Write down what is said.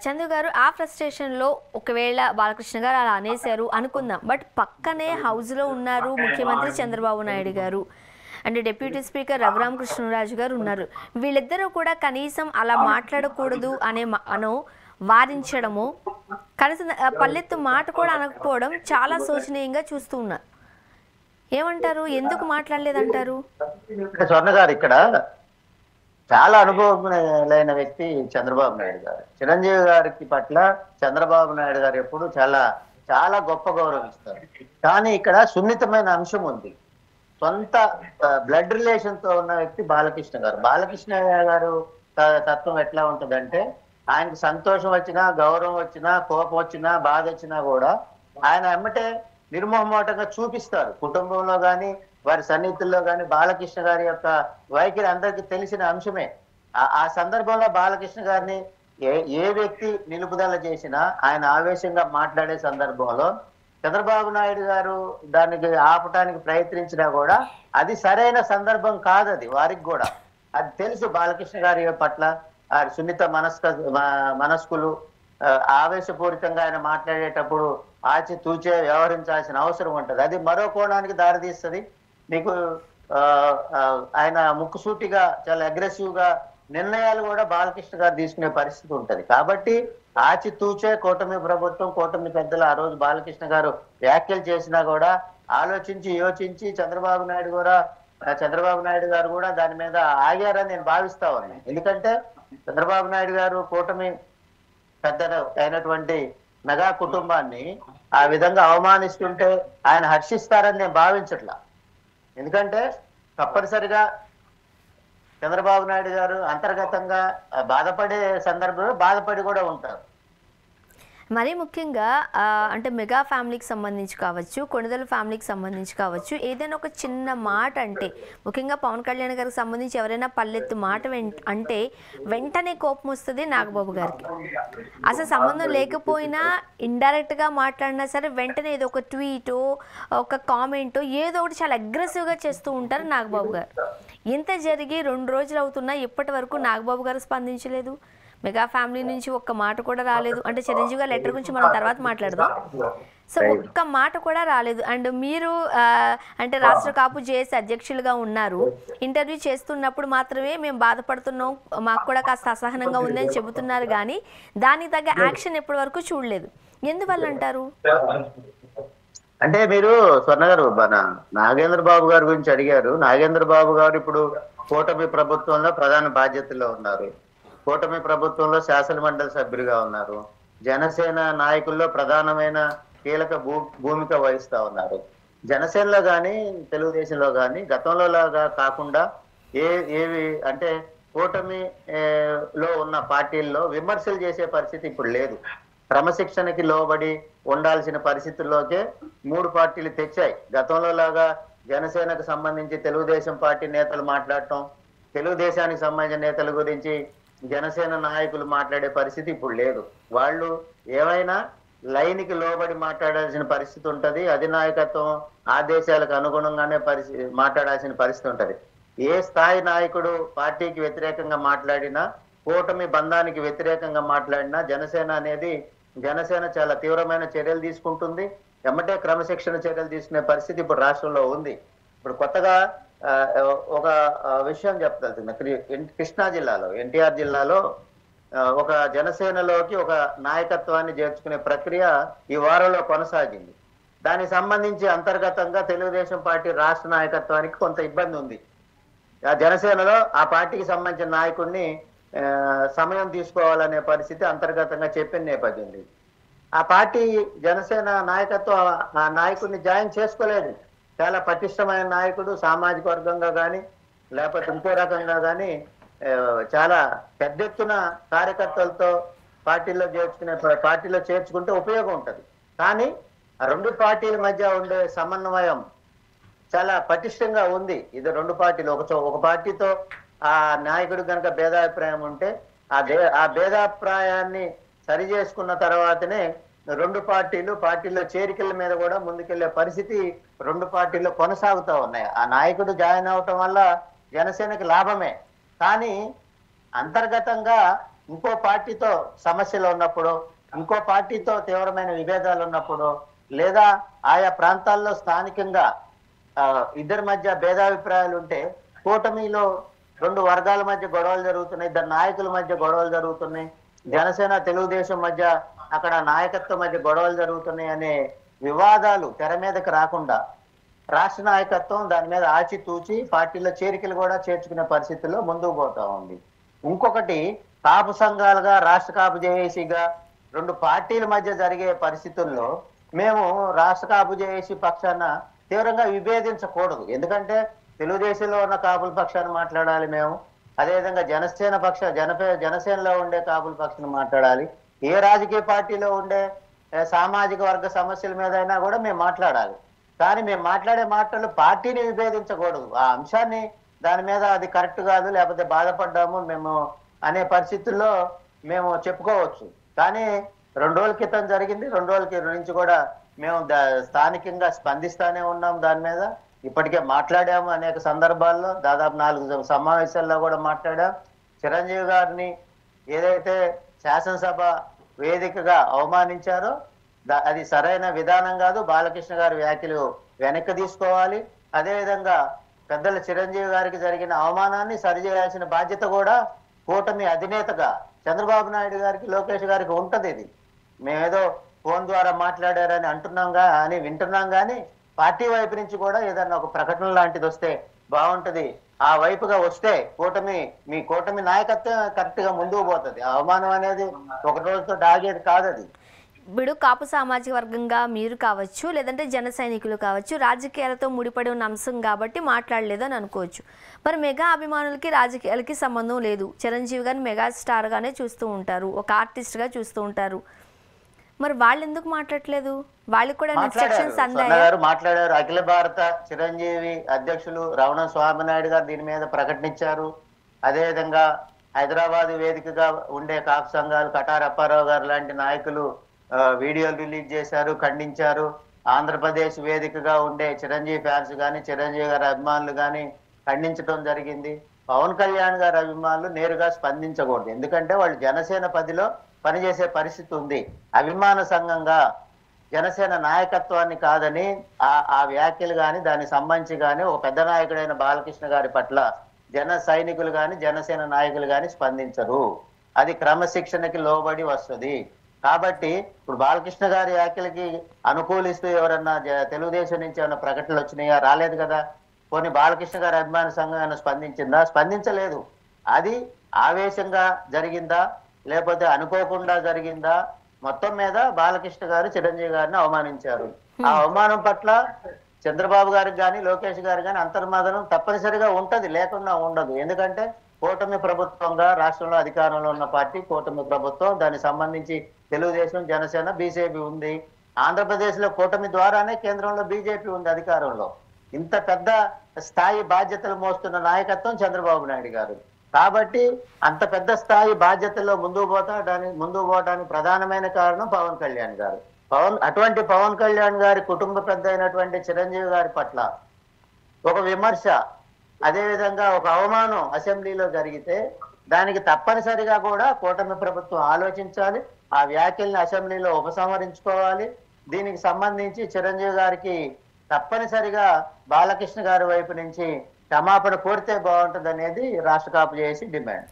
చందు గారు ఆ ఫ్రస్ట్రేషన్‌లో ఒకవేళ బాలకృష్ణ గారు అలా అనేసారు అనుకుందాం. బట్ పక్కనే హౌస్‌లో ఉన్నారు ముఖ్యమంత్రి చంద్రబాబు నాయుడు గారు. అండ్ డిప్యూటీ స్పీకర్ రఘురామకృష్ణరాజు గారు ఉన్నారు. వీళ్ళిద్దరూ కూడా కనీసం అలా మాట్లాడకూడదు అనో వారించడము, కనీసం పల్లెత్తు మాట కూడా అనకపోవడం చాలా శోచనీయంగా చూస్తూ ఉన్నారు. ఏమంటారు? ఎందుకు మాట్లాడలేదంటారు? స్వర్ణ గారు ఇక్కడ చాలా అనుభవమైన వ్యక్తి చంద్రబాబు నాయుడు గారు. చిరంజీవి గారికి పట్ల చంద్రబాబు నాయుడు గారు ఎప్పుడు చాలా చాలా గొప్ప గౌరవిస్తారు. కానీ ఇక్కడ సున్నితమైన అంశం ఉంది. సొంత బ్లడ్ రిలేషన్ తో ఉన్న వ్యక్తి బాలకృష్ణ గారు. బాలకృష్ణ గారు తత్వం ఎట్లా ఉంటదంటే, ఆయనకు సంతోషం వచ్చినా, గౌరవం వచ్చినా, కోపం వచ్చినా, బాధ వచ్చినా కూడా ఆయన ఎమ్మటే నిర్మోహమాటంగా చూపిస్తారు. కుటుంబంలో కానీ వారి సన్నిహితుల్లో కానీ బాలకృష్ణ గారి యొక్క వైఖరి అందరికీ తెలిసిన అంశమే. ఆ సందర్భంలో బాలకృష్ణ గారిని ఏ వ్యక్తి నిలుపుదల చేసినా ఆయన ఆవేశంగా మాట్లాడే సందర్భంలో చంద్రబాబు నాయుడు గారు దానికి ఆపటానికి ప్రయత్నించినా కూడా అది సరైన సందర్భం కాదు. అది వారికి కూడా అది తెలుసు. బాలకృష్ణ గారి పట్ల సున్నిత మనస్కులు ఆవేశపూరితంగా ఆయన మాట్లాడేటప్పుడు ఆచి తూచే వ్యవహరించాల్సిన అవసరం ఉంటుంది. అది మరో కోణానికి దారితీస్తుంది. మీకు ఆయన ముక్కుసూటిగా చాలా అగ్రెసివ్ గా నిర్ణయాలు కూడా బాలకృష్ణ గారు తీసుకునే పరిస్థితి ఉంటది. కాబట్టి ఆచి తూచే కూటమి ప్రభుత్వం, కూటమి పెద్దలు ఆ రోజు బాలకృష్ణ గారు వ్యాఖ్యలు చేసినా కూడా ఆలోచించి యోచించి చంద్రబాబు నాయుడు గారు కూడా దాని మీద ఆగారని నేను భావిస్తా ఉన్నాను. ఎందుకంటే చంద్రబాబు నాయుడు గారు కూటమి పెద్ద అయినటువంటి మెగా కుటుంబాన్ని ఆ విధంగా అవమానిస్తుంటే ఆయన హర్షిస్తారని నేను భావించట్లా. ఎందుకంటే తప్పనిసరిగా చంద్రబాబు నాయుడు గారు అంతర్గతంగా బాధపడే సందర్భంలో బాధపడి కూడా ఉంటారు. మరీ ముఖ్యంగా అంటే మెగా ఫ్యామిలీకి సంబంధించి కావచ్చు, కొణిదెల ఫ్యామిలీకి సంబంధించి కావచ్చు, ఏదైనా ఒక చిన్న మాట అంటే, ముఖ్యంగా పవన్ కళ్యాణ్ గారికి సంబంధించి ఎవరైనా పల్లెత్తు మాట అంటే వెంటనే కోపం వస్తుంది నాగబాబు గారికి. అసలు సంబంధం లేకపోయినా ఇండైరెక్ట్గా మాట్లాడినా సరే వెంటనే ఏదో ఒక ట్వీటో ఒక కామెంటో ఏదో ఒకటి చాలా అగ్రెసివ్గా చేస్తూ ఉంటారు నాగబాబు గారు. ఇంత జరిగి 2 రోజులు అవుతున్నా ఇప్పటి వరకు నాగబాబు గారు స్పందించలేదు. మెగా ఫ్యామిలీ నుంచి ఒక్క మాట కూడా రాలేదు. అంటే చిరంజీవి గారి లెటర్ గురించి మనం తర్వాత మాట్లాడదాం. సో ఒక్క మాట కూడా రాలేదు. అండ్ మీరు అంటే రాష్ట్ర కాపు జేఏసీ అధ్యక్షులుగా ఉన్నారు. ఇంటర్వ్యూ చేస్తున్నప్పుడు మాత్రమే మేము బాధపడుతున్నాం, మాకు కూడా కాస్త అసహనంగా ఉంది అని చెబుతున్నారు, కానీ దానికి తగ్గ యాక్షన్ ఎప్పటి వరకు చూడలేదు. ఎందువల్ల అంటారు? అంటే మీరు స్వర్ణ గారు మన నాగేంద్ర బాబు గారి గురించి అడిగారు. నాగేంద్ర బాబు గారు ఇప్పుడు కూటమి ప్రభుత్వంలో ప్రధాన బాధ్యతల్లో ఉన్నారు. కూటమి ప్రభుత్వంలో శాసన మండలి సభ్యులుగా ఉన్నారు. జనసేన నాయకుల్లో ప్రధానమైన కీలక భూమిక వహిస్తా ఉన్నారు. జనసేనలో కానీ తెలుగుదేశంలో కానీ గతంలో లాగా కాకుండా ఏవి అంటే కూటమిలో ఉన్న పార్టీల్లో విమర్శలు చేసే పరిస్థితి ఇప్పుడు లేదు. క్రమశిక్షణకి లోబడి ఉండాల్సిన పరిస్థితుల్లోకే 3 పార్టీలు తెచ్చాయి. గతంలో లాగా జనసేనకు సంబంధించి తెలుగుదేశం పార్టీ నేతలు మాట్లాడటం, తెలుగుదేశానికి సంబంధించిన నేతల గురించి జనసేన నాయకులు మాట్లాడే పరిస్థితి ఇప్పుడు లేదు. వాళ్ళు ఏమైనా లైన్కి లోబడి మాట్లాడాల్సిన పరిస్థితి ఉంటది. అధినాయకత్వం ఆదేశాలకు అనుగుణంగానే మాట్లాడాల్సిన పరిస్థితి ఉంటది. ఏ స్థాయి నాయకుడు పార్టీకి వ్యతిరేకంగా మాట్లాడినా, కూటమి బంధానికి వ్యతిరేకంగా మాట్లాడినా జనసేన చాలా తీవ్రమైన చర్యలు తీసుకుంటుంది. ఎమ్మటే క్రమశిక్షణ చర్యలు తీసుకునే పరిస్థితి ఇప్పుడు రాష్ట్రంలో ఉంది. ఇప్పుడు కొత్తగా ఒక విషయం చెప్తాను. కృష్ణా జిల్లాలో, ఎన్టీఆర్ జిల్లాలో ఒక జనసేనలోకి ఒక నాయకత్వాన్ని చేర్చుకునే ప్రక్రియ ఈ వారంలో కొనసాగింది. దానికి సంబంధించి అంతర్గతంగా తెలుగుదేశం పార్టీ రాష్ట్ర నాయకత్వానికి కొంత ఇబ్బంది ఉంది. ఆ జనసేనలో ఆ పార్టీకి సంబంధించిన నాయకుడిని సమయం తీసుకోవాలనే పరిస్థితి అంతర్గతంగా చెప్పిన నేపథ్యం ఉంది. ఆ పార్టీ జనసేన నాయకత్వం ఆ నాయకుడిని జాయిన్ చేసుకోలేదు. చాలా పటిష్టమైన నాయకుడు, సామాజిక వర్గంగా కానీ లేకపోతే ఇంకో రకంగా కానీ చాలా పెద్ద ఎత్తున కార్యకర్తలతో పార్టీలో చేర్చుకుంటే ఉపయోగం ఉంటుంది. కానీ ఆ 2 పార్టీల మధ్య ఉండే సమన్వయం చాలా పటిష్టంగా ఉంది. ఇది 2 పార్టీలు ఒక పార్టీతో ఆ నాయకుడు కనుక భేదాభిప్రాయం ఉంటే ఆ భేదాభిప్రాయాన్ని సరి చేసుకున్న తర్వాతనే 2 పార్టీల్లో చేరికల మీద కూడా ముందుకెళ్లే పరిస్థితి 2 పార్టీల్లో కొనసాగుతూ ఉన్నాయి. ఆ నాయకుడు జాయిన్ అవటం వల్ల జనసేనకి లాభమే. కానీ అంతర్గతంగా ఇంకో పార్టీతో సమస్యలు ఉన్నప్పుడు, ఇంకో పార్టీతో తీవ్రమైన విభేదాలు ఉన్నప్పుడు, లేదా ఆయా ప్రాంతాల్లో స్థానికంగా ఇద్దరి మధ్య భేదాభిప్రాయాలు ఉంటే, కూటమిలో రెండు వర్గాల మధ్య గొడవలు జరుగుతున్నాయి, ఇద్దరు నాయకుల మధ్య గొడవలు జరుగుతున్నాయి, జనసేన తెలుగుదేశం మధ్య అక్కడ నాయకత్వం మధ్య గొడవలు జరుగుతున్నాయి అనే వివాదాలు తెర మీదకి రాకుండా రాష్ట్ర నాయకత్వం దాని మీద ఆచితూచి పార్టీలో చేరికలు కూడా చేర్చుకునే పరిస్థితుల్లో ముందుకు పోతా ఉంది. ఇంకొకటి, కాపు సంఘాలుగా రాష్ట్ర కాపు జేఏసీగా రెండు పార్టీల మధ్య జరిగే పరిస్థితుల్లో మేము రాష్ట్ర కాపు జేఏసీ పక్షాన తీవ్రంగా విభేదించకూడదు. ఎందుకంటే తెలుగుదేశంలో ఉన్న కాపుల పక్షాన్ని మాట్లాడాలి మేము, అదేవిధంగా జనసేనలో ఉండే కాపుల పక్షాన్ని మాట్లాడాలి, ఏ రాజకీయ పార్టీలో ఉండే సామాజిక వర్గ సమస్యల మీద అయినా కూడా మేము మాట్లాడాలి. కానీ మేము మాట్లాడే మాటలు పార్టీని విభేదించకూడదు. ఆ అంశాన్ని దాని మీద అది కరెక్ట్ కాదు, లేకపోతే బాధపడ్డాము మేము అనే పరిస్థితుల్లో మేము చెప్పుకోవచ్చు. కానీ 2 రోజుల క్రితం జరిగింది, 2 రోజుల నుంచి కూడా మేము స్థానికంగా స్పందిస్తానే ఉన్నాం. దాని మీద ఇప్పటికే మాట్లాడాము, అనేక సందర్భాల్లో దాదాపు 4 సమావేశాల్లో కూడా మాట్లాడాం. చిరంజీవి గారిని ఏదైతే శాసనసభ వేదికగా అవమానించారో అది సరైన విధానం కాదు. బాలకృష్ణ గారి వ్యాఖ్యలు వెనక్కి తీసుకోవాలి. అదేవిధంగా పెద్దల చిరంజీవి గారికి జరిగిన అవమానాన్ని సరిచేయాల్సిన బాధ్యత కూడా కూటమి అధినేతగా చంద్రబాబు నాయుడు గారికి, లోకేష్ గారికి ఉంటది. ఇది మేమేదో ఫోన్ ద్వారా మాట్లాడారని అని వింటున్నాం కానీ పార్టీ వైపు నుంచి కూడా ఏదన్నా ఒక ప్రకటన లాంటిది వస్తే బాగుంటది. ఆ వైపుగా వస్తే మీ కూటమి నాయకత్వం కరెక్ట్ గా ముందుకు పోతుంది. అవమానం అనేది ఒక రోజుతో ఆగేది కాదు. అది ఇప్పుడు కాపు సామాజిక వర్గంగా మీరు కావచ్చు, లేదంటే జన సైనికులు కావచ్చు, రాజకీయాలతో ముడిపడి ఉన్న అంశం కాబట్టి మాట్లాడలేదు అని అనుకోవచ్చు. మరి మెగా అభిమానులకి రాజకీయాలకి సంబంధం లేదు. చిరంజీవి గారిని మెగా స్టార్గానే చూస్తూ ఉంటారు, ఒక ఆర్టిస్ట్గా చూస్తూ ఉంటారు. మరి వాళ్ళు ఎందుకు మాట్లాడలేదు? వాళ్ళకి కూడా ఇన్స్ట్రక్షన్స్ అందారు. మాట్లాడారు. అఖిల భారత చిరంజీవి అధ్యక్షులు రమణ స్వామినాయుడు గారు దీని మీద ప్రకటించారు. అదేవిధంగా హైదరాబాద్ వేదికగా ఉండే కాపు సంఘాలు కటార్ అప్పారావు గారు లాంటి నాయకులు వీడియోలు రిలీజ్ చేశారు, ఖండించారు. ఆంధ్రప్రదేశ్ వేదికగా ఉండే చిరంజీవి ఫ్యాన్స్ కానీ, చిరంజీవి గారి అభిమానులు కానీ ఖండించడం జరిగింది. పవన్ కళ్యాణ్ గారి అభిమానులు నేరుగా స్పందించకూడదు, ఎందుకంటే వాళ్ళు జనసేన 10లో పనిచేసే పరిస్థితి ఉంది. అభిమాన సంఘంగా జనసేన నాయకత్వాన్ని కాదని ఆ వ్యాఖ్యలు కానీ దానికి సంబంధించి కానీ ఒక పెద్ద నాయకుడైన బాలకృష్ణ గారి పట్ల జన సైనికులు కానీ జనసేన నాయకులు కానీ స్పందించరు. అది క్రమశిక్షణకి లోబడి వస్తుంది. కాబట్టి ఇప్పుడు బాలకృష్ణ గారి వ్యాఖ్యలకి అనుకూలిస్తూ ఎవరన్నా తెలుగుదేశం నుంచి ఏమైనా ప్రకటనలు వచ్చినాయా? రాలేదు కదా. కొన్ని బాలకృష్ణ గారి అభిమాన సంఘం ఏమైనా స్పందించిందా? స్పందించలేదు. అది ఆవేశంగా జరిగిందా లేకపోతే అనుకోకుండా జరిగిందా? మొత్తం మీద బాలకృష్ణ గారు చిరంజీవి గారిని అవమానించారు. ఆ అవమానం పట్ల చంద్రబాబు గారికి కానీ లోకేష్ గారు కానీ అంతర్మాదనం తప్పనిసరిగా ఉంటది, లేకుండా ఉండదు. ఎందుకంటే కూటమి ప్రభుత్వంగా రాష్ట్రంలో అధికారంలో ఉన్న పార్టీ కూటమి ప్రభుత్వం, దానికి సంబంధించి తెలుగుదేశం, జనసేన, బీజేపీ ఉంది. ఆంధ్రప్రదేశ్ లో కూటమి ద్వారానే కేంద్రంలో బీజేపీ ఉంది అధికారంలో. ఇంత పెద్ద స్థాయి బాధ్యతలు మోస్తున్న నాయకత్వం చంద్రబాబు నాయుడు గారు. కాబట్టి అంత పెద్ద స్థాయి బాధ్యతల్లో ముందుకు పోవడానికి ప్రధానమైన కారణం పవన్ కళ్యాణ్ గారు. అటువంటి పవన్ కళ్యాణ్ గారి కుటుంబ పెద్ద అయినటువంటి చిరంజీవి గారి పట్ల ఒక విమర్శ, అదేవిధంగా ఒక అవమానం అసెంబ్లీలో జరిగితే దానికి తప్పనిసరిగా కూడా కూటమి ప్రభుత్వం ఆలోచించాలి. ఆ వ్యాఖ్యల్ని అసెంబ్లీలో ఉపసంహరించుకోవాలి. దీనికి సంబంధించి చిరంజీవి గారికి తప్పనిసరిగా బాలకృష్ణ గారి వైపు నుంచి క్షమాపణ కోరితే బాగుంటుంది అనేది రాష్ట్ర కాపు చేసి డిమాండ్.